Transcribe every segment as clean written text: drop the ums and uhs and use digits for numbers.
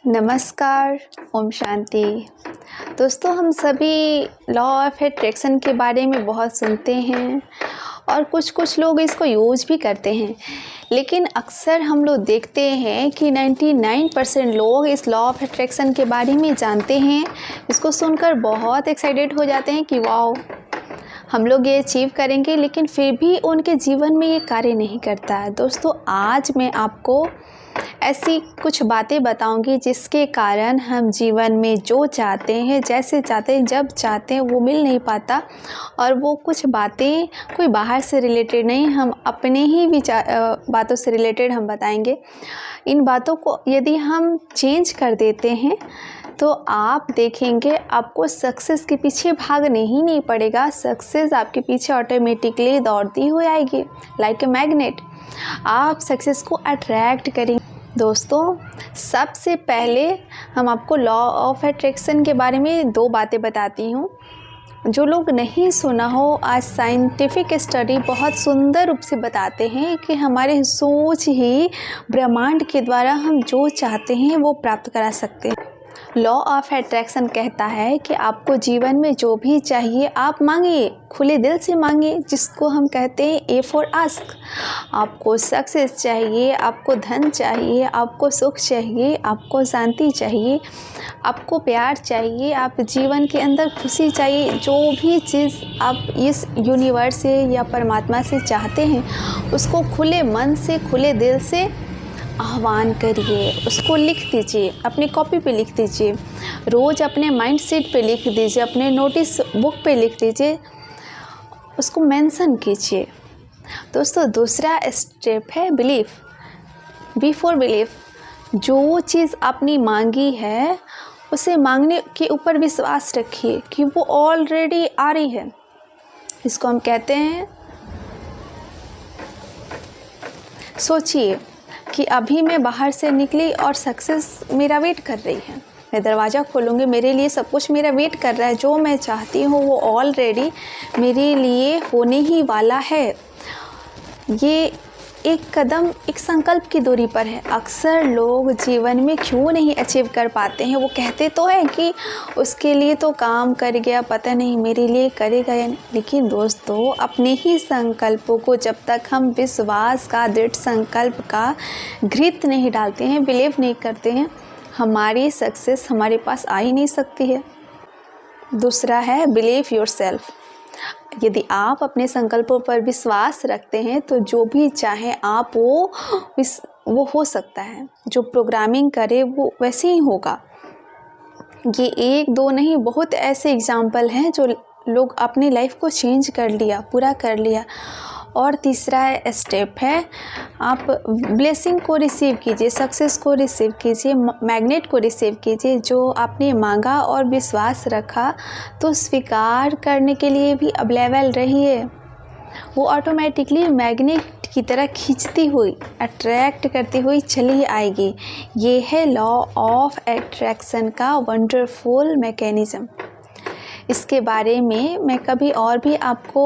नमस्कार, ओम शांति। दोस्तों, हम सभी लॉ ऑफ अट्रैक्शन के बारे में बहुत सुनते हैं और कुछ लोग इसको यूज भी करते हैं, लेकिन अक्सर हम लोग देखते हैं कि 99% लोग इस लॉ ऑफ अट्रैक्शन के बारे में जानते हैं। इसको सुनकर बहुत एक्साइटेड हो जाते हैं कि वाओ, हम लोग ये अचीव करेंगे, लेकिन फिर भी उनके जीवन में ये कार्य नहीं करता है। दोस्तों, आज मैं आपको ऐसी कुछ बातें बताऊंगी जिसके कारण हम जीवन में जो चाहते हैं, जैसे चाहते हैं, जब चाहते हैं, वो मिल नहीं पाता। और वो कुछ बातें कोई बाहर से रिलेटेड नहीं, हम अपने ही बातों से रिलेटेड हम बताएंगे। इन बातों को यदि हम चेंज कर देते हैं तो आप देखेंगे आपको सक्सेस के पीछे भागने ही नहीं पड़ेगा। सक्सेस आपके पीछे ऑटोमेटिकली दौड़ती हुई आएगी लाइक ए मैग्नेट। आप सक्सेस को अट्रैक्ट करेंगे। दोस्तों, सबसे पहले हम आपको लॉ ऑफ अट्रैक्शन के बारे में दो बातें बताती हूँ। जो लोग नहीं सुना हो, आज साइंटिफिक स्टडी बहुत सुंदर रूप से बताते हैं कि हमारे सोच ही ब्रह्मांड के द्वारा हम जो चाहते हैं वो प्राप्त करा सकते हैं। लॉ ऑफ अट्रैक्शन कहता है कि आपको जीवन में जो भी चाहिए आप मांगिए, खुले दिल से मांगिए, जिसको हम कहते हैं ए फॉर आस्क। आपको सक्सेस चाहिए, आपको धन चाहिए, आपको सुख चाहिए, आपको शांति चाहिए, आपको प्यार चाहिए, आप जीवन के अंदर खुशी चाहिए, जो भी चीज़ आप इस यूनिवर्स से या परमात्मा से चाहते हैं उसको खुले मन से, खुले दिल से आह्वान करिए। उसको लिख दीजिए, अपनी कॉपी पे लिख दीजिए, रोज़ अपने माइंड सेट पे लिख दीजिए, अपने नोटिस बुक पे लिख दीजिए, उसको मेंशन कीजिए। दोस्तों, दूसरा स्टेप है बिलीफ। B for belief. जो चीज़ आपने मांगी है उसे मांगने के ऊपर विश्वास रखिए कि वो ऑलरेडी आ रही है। इसको हम कहते हैं, सोचिए कि अभी मैं बाहर से निकली और सक्सेस मेरा वेट कर रही है। मैं दरवाज़ा खोलूँगी, मेरे लिए सब कुछ मेरा वेट कर रहा है। जो मैं चाहती हूँ वो ऑलरेडी मेरे लिए होने ही वाला है। ये एक कदम, एक संकल्प की दूरी पर है। अक्सर लोग जीवन में क्यों नहीं अचीव कर पाते हैं? वो कहते तो हैं कि उसके लिए तो काम कर गया, पता नहीं मेरे लिए करेगा या नहीं। लेकिन दोस्तों, अपने ही संकल्पों को जब तक हम विश्वास का, दृढ़ संकल्प का घृत नहीं डालते हैं, बिलीव नहीं करते हैं, हमारी सक्सेस हमारे पास आ ही नहीं सकती है। दूसरा है बिलीव योरसेल्फ। यदि आप अपने संकल्पों पर विश्वास रखते हैं तो जो भी चाहे आप वो हो सकता है। जो प्रोग्रामिंग करे वो वैसे ही होगा। ये एक दो नहीं, बहुत ऐसे एग्जाम्पल हैं जो लोग अपनी लाइफ को चेंज कर लिया, पूरा कर लिया। और तीसरा स्टेप है, आप ब्लेसिंग को रिसीव कीजिए, सक्सेस को रिसीव कीजिए, मैग्नेट को रिसीव कीजिए। जो आपने मांगा और विश्वास रखा तो स्वीकार करने के लिए भी अवेलेबल रहिए। वो ऑटोमेटिकली मैग्नेट की तरह खींचती हुई, अट्रैक्ट करती हुई चली आएगी। ये है लॉ ऑफ अट्रैक्शन का वंडरफुल मैकेनिज़्म। इसके बारे में मैं कभी और भी आपको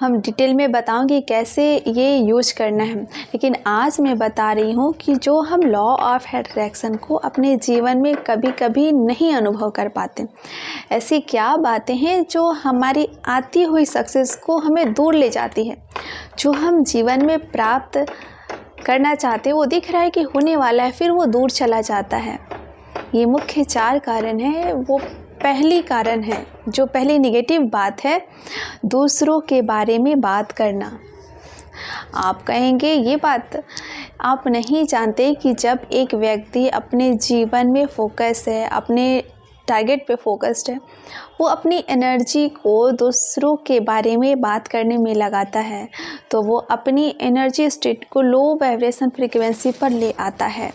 हम डिटेल में बताऊंगी कैसे ये यूज करना है, लेकिन आज मैं बता रही हूँ कि जो हम लॉ ऑफ अट्रैक्शन को अपने जीवन में कभी कभी नहीं अनुभव कर पाते, ऐसी क्या बातें हैं जो हमारी आती हुई सक्सेस को हमें दूर ले जाती है। जो हम जीवन में प्राप्त करना चाहते हैं वो दिख रहा है कि होने वाला है, फिर वो दूर चला जाता है। ये मुख्य 4 कारण हैं। वो पहली कारण है, जो पहली निगेटिव बात है, दूसरों के बारे में बात करना। आप कहेंगे ये बात आप नहीं जानते कि जब एक व्यक्ति अपने जीवन में फोकस है, अपने टारगेट पे फोकस्ड है, वो अपनी एनर्जी को दूसरों के बारे में बात करने में लगाता है, तो वो अपनी एनर्जी स्टेट को लो वाइब्रेशन फ्रीक्वेंसी पर ले आता है।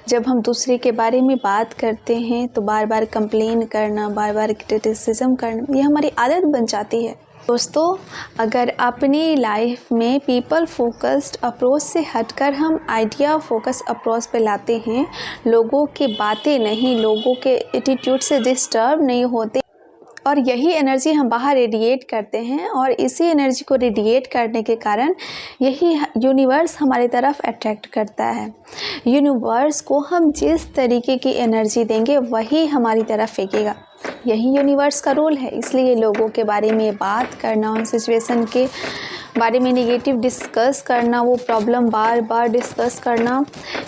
जब हम दूसरे के बारे में बात करते हैं तो बार बार कंप्लेन करना, बार बार क्रिटिसिज्म करना, ये हमारी आदत बन जाती है। दोस्तों, अगर अपनी लाइफ में पीपल फोकस्ड अप्रोच से हटकर हम आइडिया फोकस अप्रोच पे लाते हैं, लोगों की बातें नहीं, लोगों के एटीट्यूड से डिस्टर्ब नहीं होते, और यही एनर्जी हम बाहर रेडिएट करते हैं और इसी एनर्जी को रेडिएट करने के कारण यही यूनिवर्स हमारी तरफ अट्रैक्ट करता है। यूनिवर्स को हम जिस तरीके की एनर्जी देंगे वही हमारी तरफ फेंकेगा। यही यूनिवर्स का रूल है। इसलिए लोगों के बारे में बात करना, उन सिचुएशन के बारे में नेगेटिव डिस्कस करना, वो प्रॉब्लम बार बार डिस्कस करना,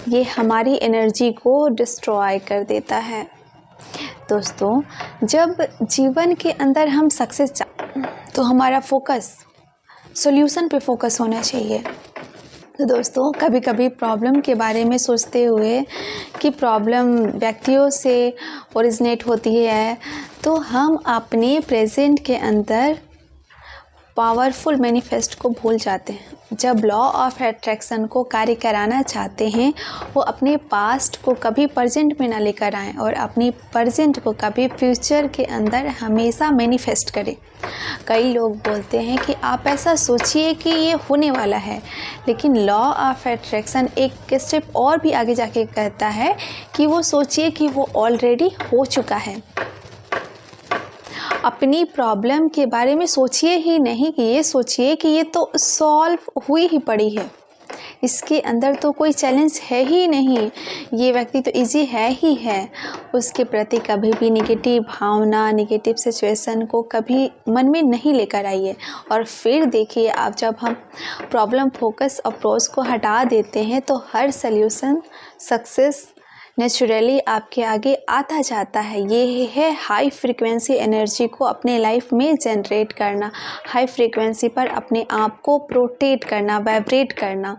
ये हमारी एनर्जी को डिस्ट्रॉय कर देता है। दोस्तों, जब जीवन के अंदर हम सक्सेस तो हमारा फोकस सॉल्यूशन पे फोकस होना चाहिए। तो दोस्तों, कभी कभी प्रॉब्लम के बारे में सोचते हुए कि प्रॉब्लम व्यक्तियों से ओरिजिनेट होती है, तो हम अपने प्रेजेंट के अंदर पावरफुल मैनिफेस्ट को भूल जाते हैं। जब लॉ ऑफ अट्रैक्शन को कार्य कराना चाहते हैं, वो अपने पास्ट को कभी प्रेजेंट में ना लेकर आएँ और अपनी प्रेजेंट को कभी फ्यूचर के अंदर हमेशा मैनिफेस्ट करें। कई लोग बोलते हैं कि आप ऐसा सोचिए कि ये होने वाला है, लेकिन लॉ ऑफ अट्रैक्शन एक स्टेप और भी आगे जाके कहता है कि वो सोचिए कि वो ऑलरेडी हो चुका है। अपनी प्रॉब्लम के बारे में सोचिए ही नहीं कि ये सोचिए कि ये तो सॉल्व हुई ही पड़ी है, इसके अंदर तो कोई चैलेंज है ही नहीं, ये व्यक्ति तो इजी है ही है। उसके प्रति कभी भी नेगेटिव भावना, नेगेटिव सिचुएशन को कभी मन में नहीं लेकर आइए। और फिर देखिए, आप जब हम प्रॉब्लम फोकस अप्रोच को हटा देते हैं तो हर सल्यूशन सक्सेस नेचुरली आपके आगे आता जाता है। ये है हाई फ्रीक्वेंसी एनर्जी को अपने लाइफ में जनरेट करना, हाई फ्रीक्वेंसी पर अपने आप को प्रोटेक्ट करना, वाइब्रेट करना।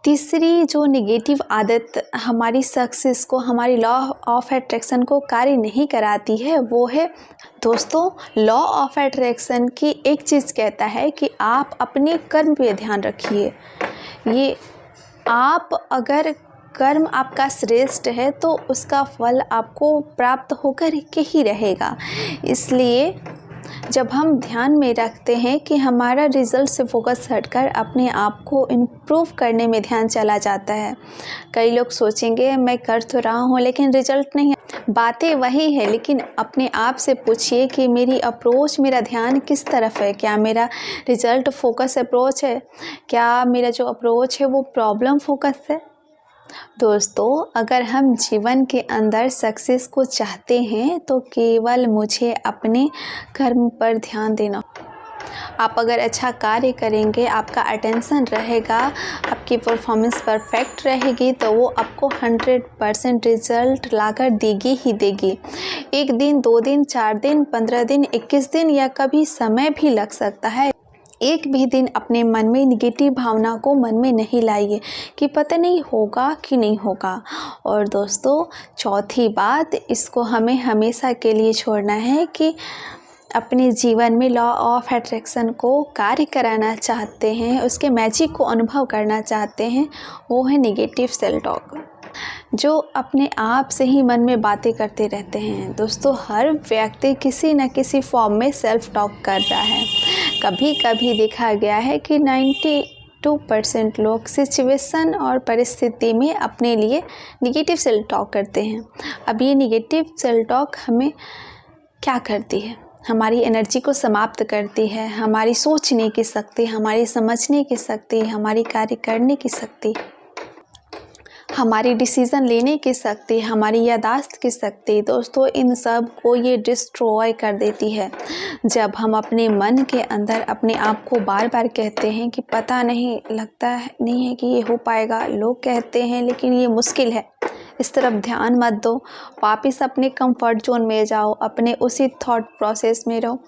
तीसरी जो नेगेटिव आदत हमारी सक्सेस को, हमारी लॉ ऑफ अट्रैक्शन को कार्य नहीं कराती है, वो है दोस्तों, लॉ ऑफ अट्रैक्शन की एक चीज़ कहता है कि आप अपने कर्म पे ध्यान रखिए। ये आप अगर कर्म आपका श्रेष्ठ है तो उसका फल आपको प्राप्त होकर के ही रहेगा। इसलिए जब हम ध्यान में रखते हैं कि हमारा रिज़ल्ट से फोकस हटकर अपने आप को इम्प्रूव करने में ध्यान चला जाता है। कई लोग सोचेंगे मैं कर तो रहा हूँ लेकिन रिज़ल्ट नहीं है। बातें वही है, लेकिन अपने आप से पूछिए कि मेरी अप्रोच, मेरा ध्यान किस तरफ है। क्या मेरा रिज़ल्ट फोकस अप्रोच है? क्या मेरा जो अप्रोच है वो प्रॉब्लम फोकस है? दोस्तों, अगर हम जीवन के अंदर सक्सेस को चाहते हैं तो केवल मुझे अपने कर्म पर ध्यान देना। आप अगर अच्छा कार्य करेंगे, आपका अटेंशन रहेगा, आपकी परफॉर्मेंस परफेक्ट रहेगी, तो वो आपको 100% रिजल्ट लाकर देगी ही देगी। 1 दिन, 2 दिन, 4 दिन, 15 दिन, 21 दिन या कभी समय भी लग सकता है। एक भी दिन अपने मन में निगेटिव भावना को मन में नहीं लाइए कि पता नहीं होगा कि नहीं होगा। और दोस्तों, चौथी बात, इसको हमें हमेशा के लिए छोड़ना है कि अपने जीवन में लॉ ऑफ अट्रैक्शन को कार्य कराना चाहते हैं, उसके मैजिक को अनुभव करना चाहते हैं, वो है नेगेटिव सेल्फ टॉक, जो अपने आप से ही मन में बातें करते रहते हैं। दोस्तों, हर व्यक्ति किसी न किसी फॉर्म में सेल्फ टॉक कर रहा है। कभी कभी देखा गया है कि 92% लोग सिचुएशन और परिस्थिति में अपने लिए निगेटिव सेल्फ टॉक करते हैं। अब ये निगेटिव सेल्फ टॉक हमें क्या करती है? हमारी एनर्जी को समाप्त करती है, हमारी सोचने की शक्ति, हमारी समझने की शक्ति, हमारी कार्य करने की शक्ति, हमारी डिसीज़न लेने की शक्ति, हमारी याददाश्त की शक्ति। दोस्तों, इन सब को ये डिस्ट्रॉय कर देती है। जब हम अपने मन के अंदर अपने आप को बार बार कहते हैं कि पता नहीं, लगता नहीं है कि ये हो पाएगा, लोग कहते हैं लेकिन ये मुश्किल है, इस तरफ ध्यान मत दो। वापस अपने कंफर्ट जोन में जाओ, अपने उसी थॉट प्रोसेस में रहो।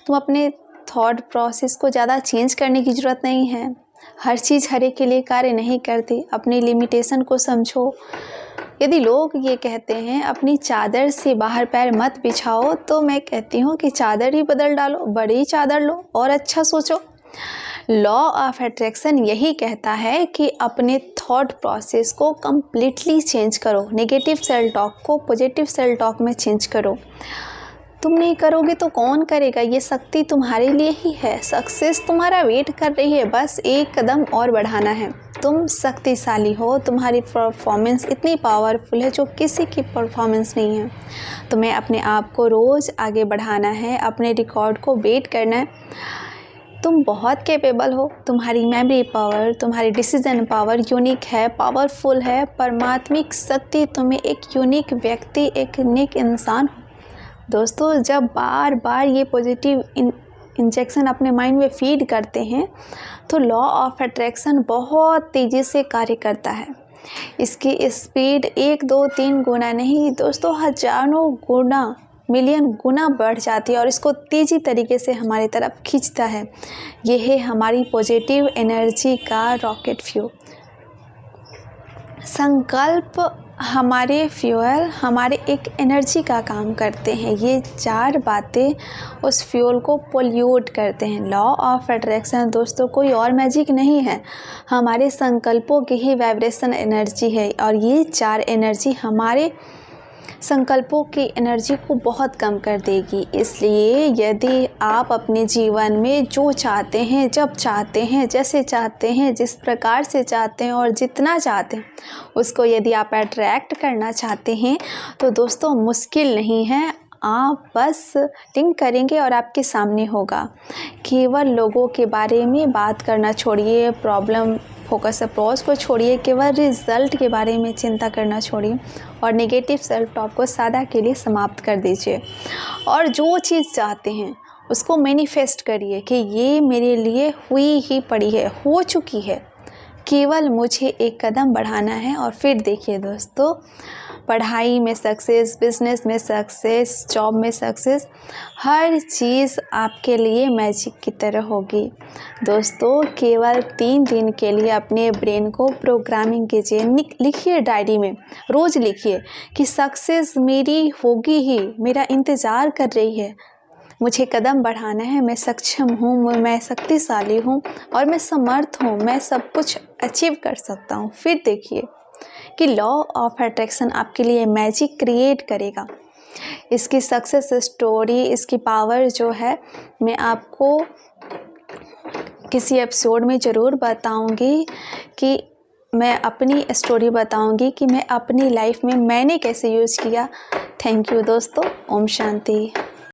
तुम अपने थॉट प्रोसेस को ज़्यादा चेंज करने की ज़रूरत नहीं है। हर चीज़ हर एक के लिए कार्य नहीं करती। अपनी लिमिटेशन को समझो। यदि लोग ये कहते हैं अपनी चादर से बाहर पैर मत बिछाओ, तो मैं कहती हूँ कि चादर ही बदल डालो, बड़ी चादर लो और अच्छा सोचो। लॉ ऑफ अट्रैक्शन यही कहता है कि अपने थॉट प्रोसेस को कम्प्लीटली चेंज करो। नेगेटिव सेल्फ टॉक को पॉजिटिव सेल्फ टॉक में चेंज करो। तुम नहीं करोगे तो कौन करेगा? ये शक्ति तुम्हारे लिए ही है। सक्सेस तुम्हारा वेट कर रही है, बस एक कदम और बढ़ाना है। तुम शक्तिशाली हो, तुम्हारी परफॉर्मेंस इतनी पावरफुल है जो किसी की परफॉर्मेंस नहीं है। तुम्हें अपने आप को रोज़ आगे बढ़ाना है, अपने रिकॉर्ड को बीट करना है। तुम बहुत कैपेबल हो, तुम्हारी मेमोरी पावर, तुम्हारी डिसीजन पावर यूनिक है, पावरफुल है। परमात्मिक शक्ति तुम्हें एक यूनिक व्यक्ति, एक यूनिक इंसान हो। दोस्तों, जब बार बार ये पॉजिटिव इंजेक्शन अपने माइंड में फीड करते हैं तो लॉ ऑफ अट्रैक्शन बहुत तेज़ी से कार्य करता है। इसकी स्पीड 1, 2, 3 गुना नहीं दोस्तों, हजारों गुना, मिलियन गुना बढ़ जाती है और इसको तेज़ी तरीके से हमारी तरफ खींचता है। यह है हमारी पॉजिटिव एनर्जी का रॉकेट फ्यूल। संकल्प हमारे फ्यूल, हमारे एक एनर्जी का काम करते हैं। ये 4 बातें उस फ्यूल को पोल्यूट करते हैं। लॉ ऑफ अट्रैक्शन दोस्तों कोई और मैजिक नहीं है, हमारे संकल्पों की ही वाइब्रेशन एनर्जी है और ये 4 एनर्जी हमारे संकल्पों की एनर्जी को बहुत कम कर देगी। इसलिए यदि आप अपने जीवन में जो चाहते हैं, जब चाहते हैं, जैसे चाहते हैं, जिस प्रकार से चाहते हैं और जितना चाहते हैं, उसको यदि आप अट्रैक्ट करना चाहते हैं तो दोस्तों मुश्किल नहीं है। आप बस लिंक करेंगे और आपके सामने होगा। केवल लोगों के बारे में बात करना छोड़िए, प्रॉब्लम फोकस अप्रोच को छोड़िए, केवल रिज़ल्ट के बारे में चिंता करना छोड़िए और नेगेटिव सेल्फ टॉक को सदा के लिए समाप्त कर दीजिए। और जो चीज़ चाहते हैं उसको मैनिफेस्ट करिए कि ये मेरे लिए हुई ही पड़ी है, हो चुकी है, केवल मुझे एक कदम बढ़ाना है। और फिर देखिए दोस्तों, पढ़ाई में सक्सेस, बिजनेस में सक्सेस, जॉब में सक्सेस, हर चीज़ आपके लिए मैजिक की तरह होगी। दोस्तों, केवल 3 दिन के लिए अपने ब्रेन को प्रोग्रामिंग कीजिए। लिखिए डायरी में, रोज़ लिखिए कि सक्सेस मेरी होगी ही, मेरा इंतज़ार कर रही है, मुझे कदम बढ़ाना है, मैं सक्षम हूँ, मैं शक्तिशाली हूँ और मैं समर्थ हूँ, मैं सब कुछ अचीव कर सकता हूँ। फिर देखिए कि लॉ ऑफ अट्रैक्शन आपके लिए मैजिक क्रिएट करेगा। इसकी सक्सेस स्टोरी, इसकी पावर जो है, मैं आपको किसी एपिसोड में ज़रूर बताऊंगी कि मैं अपनी स्टोरी बताऊंगी कि मैं अपनी लाइफ में मैंने कैसे यूज़ किया। थैंक यू दोस्तों। ओम शांति।